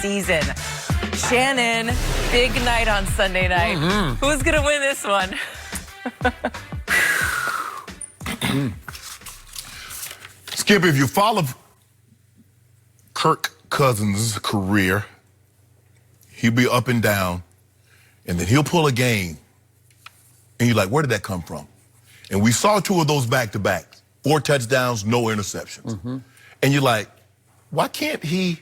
season. Shannon, big night on Sunday night. Who's going to win this one? Skip, if you follow Kirk Cousins' career, he'll be up and down, and then he'll pull a game, and you're like, where did that come from? And we saw two of those back-to-backs, 4 touchdowns, no interceptions. And you're like, why can't he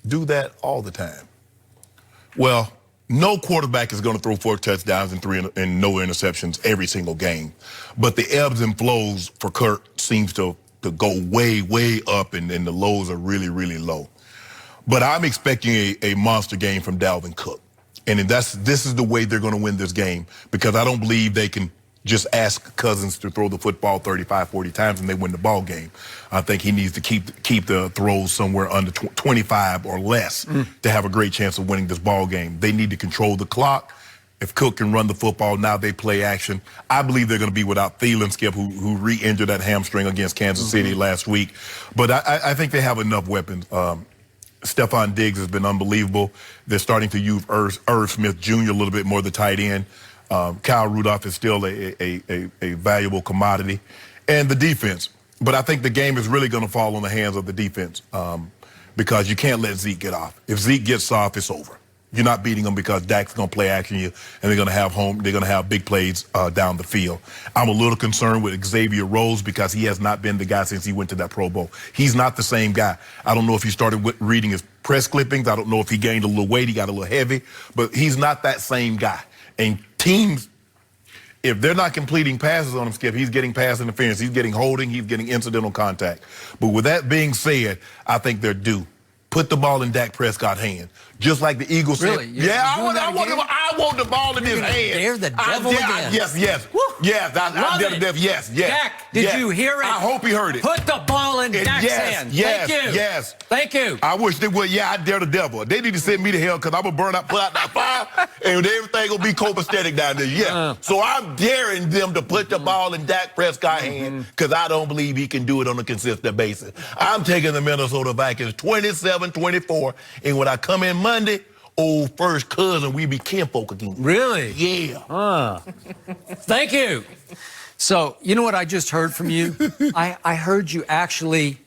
do that all the time? Well, no quarterback is going to throw 4 touchdowns and no interceptions every single game. But the ebbs and flows for Kirk seems to go way, way up, and the lows are really, really low. But I'm expecting a monster game from Dalvin Cook. And this is the way they're going to win this game, because I don't believe they can just ask Cousins to throw the football 35, 40 times and they win the ball game. I think he needs to keep the throws somewhere under 25 or less to have a great chance of winning this ball game. They need to control the clock. If Cook can run the football, now they play action. I believe they're going to be without Thielen, Skip, who re-injured that hamstring against Kansas City last week. But I think they have enough weapons. Stephon Diggs has been unbelievable. They're starting to use Irv Smith Jr. a little bit more, the tight end. Kyle Rudolph is still a valuable commodity. And the defense. But I think the game is really going to fall on the hands of the defense because you can't let Zeke get off. If Zeke gets off, it's over. You're not beating them because Dak's going to play action you, and they're going to have big plays down the field. I'm a little concerned with Xavier Rhodes because he has not been the guy since he went to that Pro Bowl. He's not the same guy. I don't know if he started reading his press clippings. I don't know if he gained a little weight. He got a little heavy. But he's not that same guy. And teams, if they're not completing passes on him, Skip, he's getting pass interference. He's getting holding. He's getting incidental contact. But with that being said, I think they're due. Put the ball in Dak Prescott's hand. Just like the Eagles said. Really? Yeah, I want the ball in his hand. Dare the devil again. Yes. Woo. Yes, I dare the devil. Yes. Dak, did you hear it? I hope he heard it. Put the ball in Dak's hand. Yes, Thank you. yes. Thank you. I wish they would. Yeah, I dare the devil. They need to send me to hell because I'm going to put out that fire, and everything will be copacetic down there. Yeah. So I'm daring them to put the ball in Dak Prescott's hand because I don't believe he can do it on a consistent basis. I'm taking the Minnesota Vikings 27-24, and when I come in Monday, old first cousin, we be kinfolk again. Really? Yeah. Thank you. So, you know what I just heard from you? I heard you actually,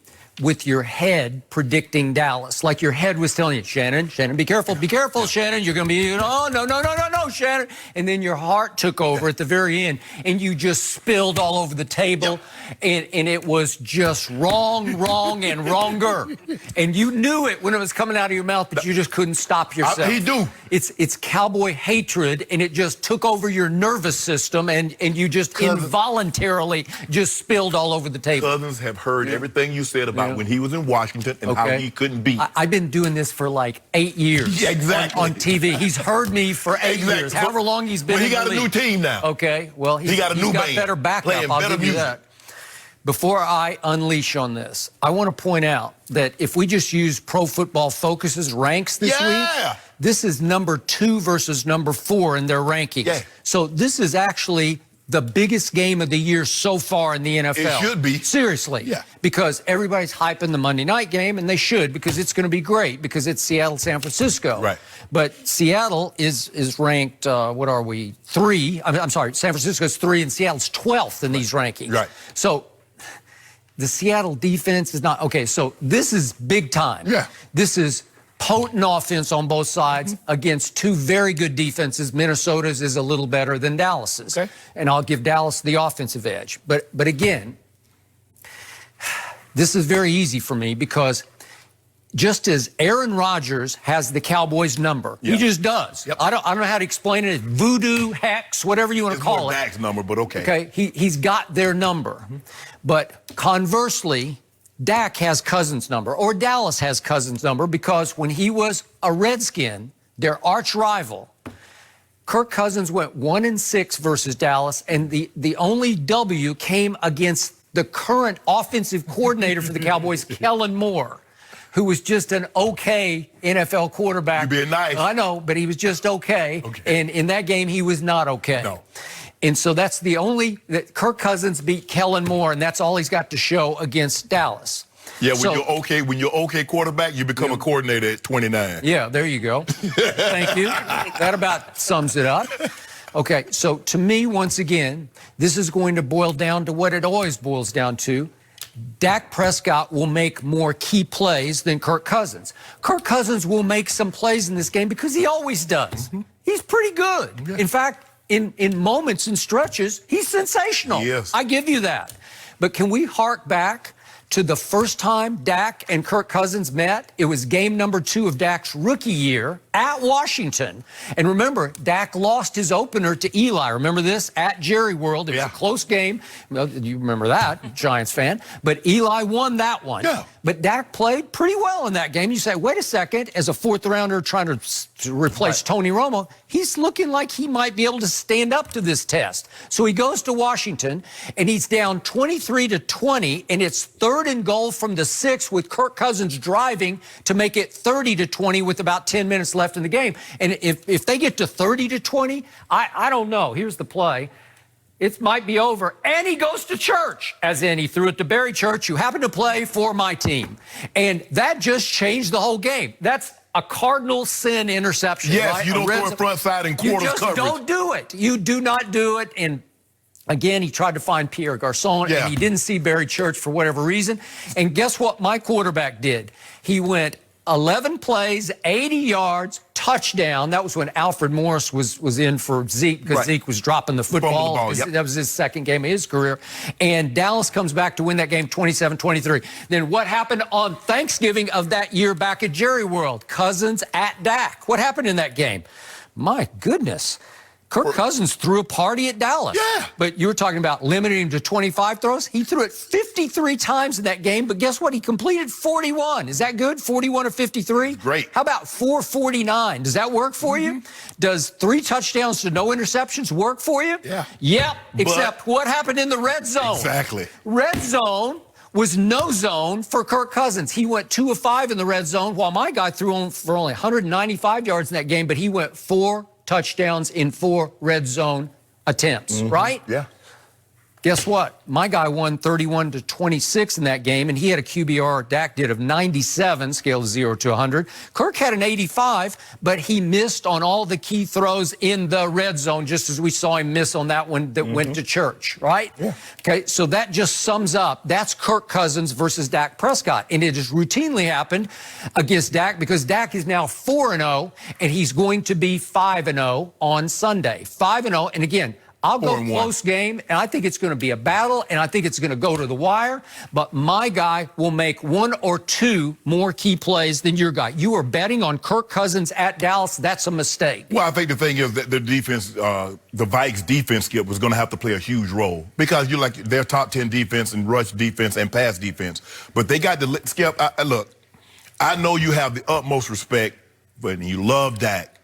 with your head, predicting Dallas. Like your head was telling you, Shannon, be careful, Shannon. You're going to be, oh, no, Shannon. And then your heart took over at the very end, and you just spilled all over the table, and it was just wrong, and wronger. And you knew it when it was coming out of your mouth, but you just couldn't stop yourself. He do. It's cowboy hatred, and it just took over your nervous system, and you just involuntarily just spilled all over the table. Cousins have heard everything you said about when he was in Washington and how he couldn't beat. I've been doing this for like 8 years. Yeah, exactly. On TV. He's heard me for 8 years, however long he's been Well, he in got the a new league. team now. Okay, well, he got a new band. better backup, playing I'll better give you music. that. Before I unleash on this, I want to point out that if we just use Pro Football Focus's ranks this week, this is number 2 versus number 4 in their rankings. Yeah. So this is actually the biggest game of the year so far in the NFL. It should be. Seriously. Yeah. Because everybody's hyping the Monday night game, and they should, because it's going to be great, because it's Seattle-San Francisco. Right. But Seattle is ranked, what are we, 3? I'm sorry, San Francisco's 3, and Seattle's 12th in these rankings. Right. So the Seattle defense is not, okay, so this is big time. Yeah. This is potent offense on both sides against 2 very good defenses. Minnesota's is a little better than Dallas's. Okay. And I'll give Dallas the offensive edge. But again, this is very easy for me because just as Aaron Rodgers has the Cowboys number, he just does. I don't know how to explain it. It's voodoo, hex, whatever you want to call it. It's Dak's number, but okay. Okay, he's got their number. But conversely, Dak has Cousins' number, or Dallas has Cousins' number, because when he was a Redskin, their arch rival, Kirk Cousins went 1-6 versus Dallas, and the only W came against the current offensive coordinator for the Cowboys, Kellen Moore, who was just an okay NFL quarterback. You're being nice. I know, but he was just okay. And in that game, he was not okay. No. And so that's the only that Kirk Cousins beat Kellen Moore, and that's all he's got to show against Dallas. Yeah, when So- you're okay quarterback, you become a coordinator at 29. Yeah, there you go. Thank you. That about sums it up. Okay, so to me, once again, this is going to boil down to what it always boils down to. Dak Prescott will make more key plays than Kirk Cousins. Kirk Cousins will make some plays in this game because he always does. He's pretty good. Yeah. In fact, in moments and stretches, he's sensational. Yes. I give you that. But can we hark back to the first time Dak and Kirk Cousins met? It was game number 2 of Dak's rookie year at Washington. And remember, Dak lost his opener to Eli. Remember this? At Jerry World. It was a close game. Well, you remember that, Giants fan. But Eli won that one. Yeah. But Dak played pretty well in that game. You say, wait a second, as a fourth rounder trying to replace Tony Romo, he's looking like he might be able to stand up to this test. So he goes to Washington, and he's down 23-20, and it's 3rd and goal from the 6 with Kirk Cousins driving to make it 30-20 with about 10 minutes left in the game. And if they get to 30-20, I don't know. Here's the play. It might be over. And he goes to church, as in he threw it to Barry Church, who happened to play for my team. And that just changed the whole game. That's a cardinal sin interception. Yes, right? you don't throw it front side and quarters coverage. You just don't do it. You do not do it. And again, he tried to find Pierre Garçon, and he didn't see Barry Church for whatever reason. And guess what my quarterback did? He went 11 plays, 80 yards, touchdown. That was when Alfred Morris was in for Zeke because Zeke was dropping the football. That was his second game of his career. And Dallas comes back to win that game 27-23. Then what happened on Thanksgiving of that year back at Jerry World? Cousins at Dak. What happened in that game? My goodness. Kirk Cousins threw a party at Dallas. Yeah. But you were talking about limiting him to 25 throws. He threw it 53 times in that game, but guess what? He completed 41. Is that good? 41 of 53? Great. How about 449? Does that work for you? Does 3 touchdowns to no interceptions work for you? Yeah. Yep, except what happened in the red zone? Exactly. Red zone was no zone for Kirk Cousins. He went 2 of 5 in the red zone, while my guy threw on for only 195 yards in that game, but he went 4 touchdowns in 4 red zone attempts, right? Yeah. Guess what? My guy won 31-26 in that game, and he had a QBR, Dak did, of 97, scale of 0 to 100. Kirk had an 85, but he missed on all the key throws in the red zone, just as we saw him miss on that one that went to church, right? Yeah. Okay, so that just sums up. That's Kirk Cousins versus Dak Prescott, and it has routinely happened against Dak because Dak is now 4-0, and he's going to be 5-0 on Sunday. 5-0, and again, I'll go 4-1. close game, and I think it's going to be a battle, and I think it's going to go to the wire. But my guy will make 1 or 2 more key plays than your guy. You are betting on Kirk Cousins at Dallas. That's a mistake. Well, I think the thing is that the defense, the Vikes defense, Skip, was going to have to play a huge role because you're like their top 10 defense and rush defense and pass defense. But they got to, Skip, look, I know you have the utmost respect, but you love Dak.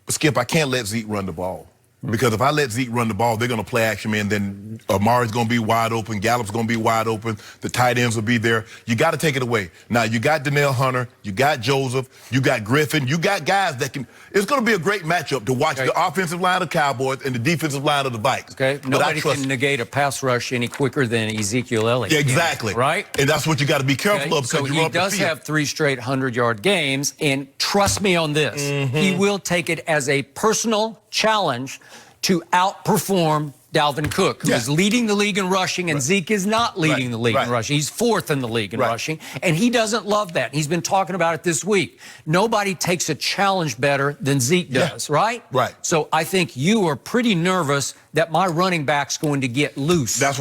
But, Skip, I can't let Zeke run the ball. Because if I let Zeke run the ball, they're going to play action man. Then Amari's going to be wide open. Gallup's going to be wide open. The tight ends will be there. You got to take it away. Now, you got Danielle Hunter. You got Joseph. You got Griffin. You got guys that can. It's going to be a great matchup to watch the offensive line of Cowboys and the defensive line of the Vikes. Okay. Nobody can negate a pass rush any quicker than Ezekiel Elliott. Yeah, exactly. Right? And that's what you got to be careful of. So you he does have 3 straight 100-yard games. And trust me on this. He will take it as a personal challenge to outperform Dalvin Cook, who is leading the league in rushing, and Zeke is not leading the league in rushing. He's 4th in the league in rushing, and he doesn't love that. He's been talking about it this week. Nobody takes a challenge better than Zeke does, right? Right. So I think you are pretty nervous that my running back's going to get loose. That's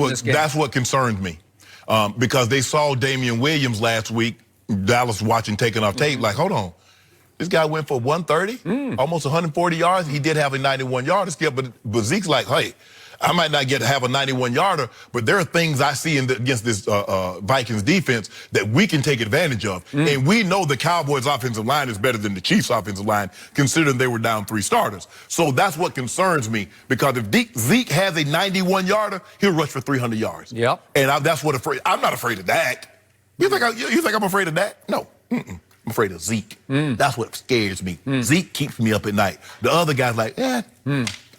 what concerns me, because they saw Damian Williams last week. Dallas watching, taking off tape, like, hold on. This guy went for 130, almost 140 yards. He did have a 91-yarder skill, but Zeke's like, hey, I might not get to have a 91-yarder, but there are things I see against this Vikings defense that we can take advantage of. And we know the Cowboys' offensive line is better than the Chiefs' offensive line, considering they were down 3 starters. So that's what concerns me, because if Zeke has a 91-yarder, he'll rush for 300 yards. Yep. And that's what I'm not afraid of Dak. You think I'm afraid of Dak? No. I'm afraid of Zeke. That's what scares me. Zeke keeps me up at night. The other guy's like,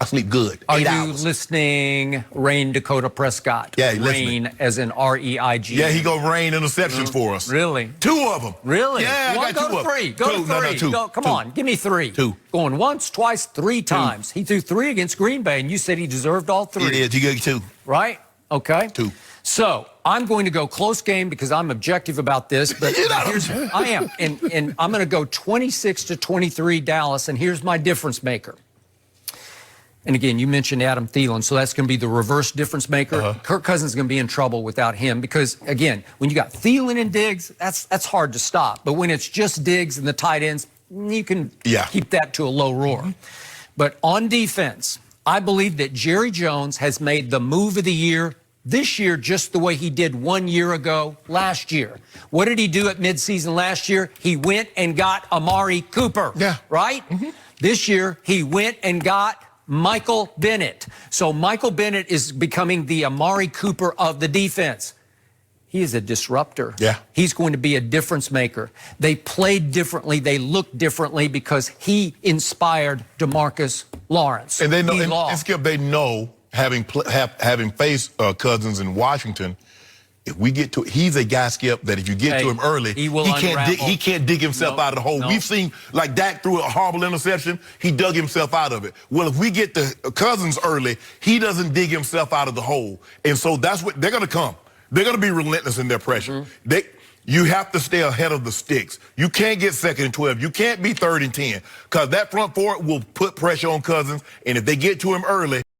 I sleep good. Are 8 you hours. listening, Rain Dakota Prescott? Yeah, listening. Rain as in R-E-I-G. Yeah, he go rain interceptions for us. Really? 2 of them. Really? Yeah, Well, I got go 2 to of them. 3. Go to 3. No, 2. Go, come 2. on, give me 3. 2. Going once, twice, 3 times. He threw 3 against Green Bay, and you said he deserved all 3. It is. You get 2. Right? Okay. 2. So I'm going to go close game because I'm objective about this, but I am, and I'm going to go 26-23 Dallas, and here's my difference maker. And again, you mentioned Adam Thielen, so that's going to be the reverse difference maker. Kirk Cousins is going to be in trouble without him because, again, when you got Thielen and Diggs, that's hard to stop. But when it's just Diggs and the tight ends, you can keep that to a low roar. But on defense, I believe that Jerry Jones has made the move of the year this year just the way he did 1 year ago last year. What did he do at midseason last year? He went and got Amari Cooper. Yeah. Right? This year, he went and got Michael Bennett. So Michael Bennett is becoming the Amari Cooper of the defense. He is a disruptor. Yeah. He's going to be a difference maker. They played differently. They looked differently because he inspired DeMarcus Lawrence. And they know, and Skip, they know, having faced Cousins in Washington, if we get to, he's a guy, Skip, that if you get to him early, he can't dig himself out of the hole. We've seen, like Dak threw a horrible interception, he dug himself out of it. Well, if we get to Cousins early, he doesn't dig himself out of the hole. And so that's what, they're going to come. They're going to be relentless in their pressure. You have to stay ahead of the sticks. You can't get 2nd and 12. You can't be 3rd and 10 because that front four will put pressure on Cousins. And if they get to him early,